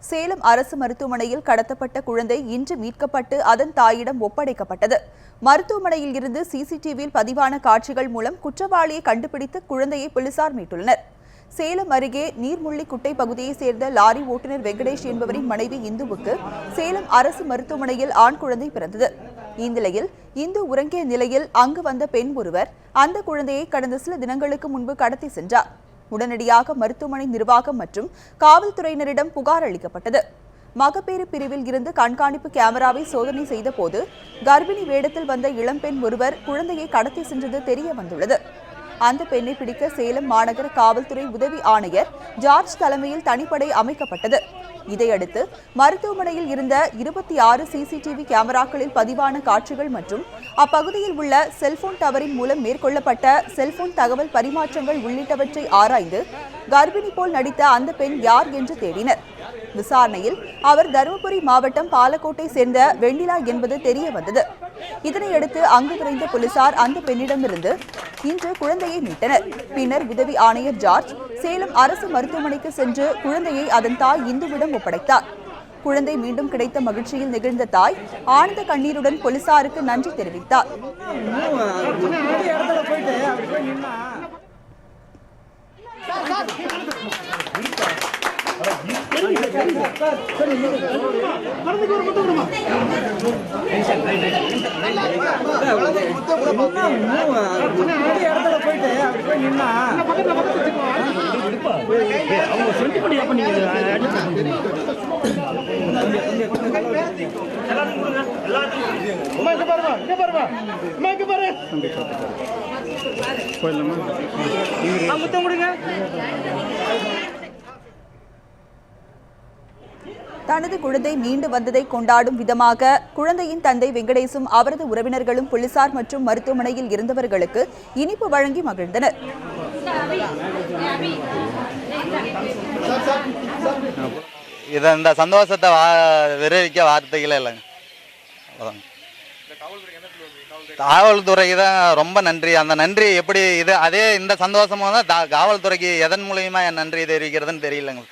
சேலம் அரசு மருத்துவமனையில் கடத்தப்பட்ட குழந்தை இன்று மீட்கப்பட்டு அதன் தாயிடம் ஒப்படைக்கப்பட்டது. மருத்துவமனையில் இருந்து சிசிடிவியில் பதிவான காட்சிகள் மூலம் குற்றவாளியை கண்டுபிடித்து குழந்தையை போலீசார் மீட்டுள்ளனர். சேலம் அருகே நீர்முள்ளிக்குட்டை பகுதியைச் சேர்ந்த லாரி ஓட்டுநர் வெங்கடேஷ் என்பவரின் மனைவி இந்துவுக்கு சேலம் அரசு மருத்துவமனையில் ஆண் குழந்தை பிறந்தது. இந்நிலையில் இந்து உறங்கிய நிலையில் அங்கு வந்த பெண் ஒருவர் அந்த குழந்தையை கடந்த சில தினங்களுக்கு முன்பு கடத்தி சென்றார். உடனடியாக மருத்துவமனை நிர்வாகம் மற்றும் காவல்துறையினரிடம் புகார் அளிக்கப்பட்டது. மகப்பேறு பிரிவில் இருந்து கண்காணிப்பு கேமராவை சோதனை செய்த போது கர்ப்பிணி வேடத்தில் வந்த இளம்பெண் ஒருவர் குழந்தையை கடத்தி சென்றது தெரிய வந்துள்ளது. அந்த பெண்ணை பிடிக்க சேலம் மாநகர காவல்துறை உதவி ஆணையர் ஜார்ஜ் தலைமையில் தனிப்படை அமைக்கப்பட்டது. இதையடுத்து மருத்துவமனையில் இருந்த 26 சிசிடிவி கேமராக்களில் பதிவான காட்சிகள் மற்றும் அப்பகுதியில் உள்ள செல்போன் டவரின் மூலம் மேற்கொள்ளப்பட்ட செல்போன் தகவல் பரிமாற்றங்கள் உள்ளிட்டவற்றை ஆராய்ந்து கர்ப்பிணி போல் நடித்த அந்த பெண் யார் என்று தேடினர். விசாரணையில் அவர் தருமபுரி மாவட்டம் பாலக்கோட்டை சேர்ந்த வெண்ணிலா என்பது தெரிய வந்தது. இதனையடுத்து அங்கு விரைந்த போலீசார் அந்த பெண்ணிடமிருந்து இன்று குழந்தையை மீட்டனர். பின்னர் உதவி ஆணையர் ஜார்ஜ் சேலம் அரசு மருத்துவமனைக்கு சென்று குழந்தையை அதன் தாய் இந்துவிடம் ஒப்படைத்தார். குழந்தை மீண்டும் கிடைத்த மகிழ்ச்சியில் நெகிழ்ந்த தாய் ஆனந்த கண்ணீருடன் போலீசாருக்கு நன்றி தெரிவித்தார். தனது குழந்தை மீண்டு வந்ததை கொண்டாடும் விதமாக குழந்தையின் தந்தை வெங்கடேசும் அவரது உறவினர்களும் போலீசார் மற்றும் மருத்துவமனையில் இருந்தவர்களுக்கு இனிப்பு வழங்கி மகிழ்ந்தனர். இந்த சந்தோஷத்தை விரைவிக்க வார்த்தைகளே இல்லைங்க. காவல்துறைக்கு தான் ரொம்ப நன்றி. அந்த நன்றி எப்படி இது அதே இந்த சந்தோஷமாக தான் காவல்துறைக்கு எதன் மூலியமா என் நன்றி தெரிவிக்கிறதுன்னு தெரியலங்க.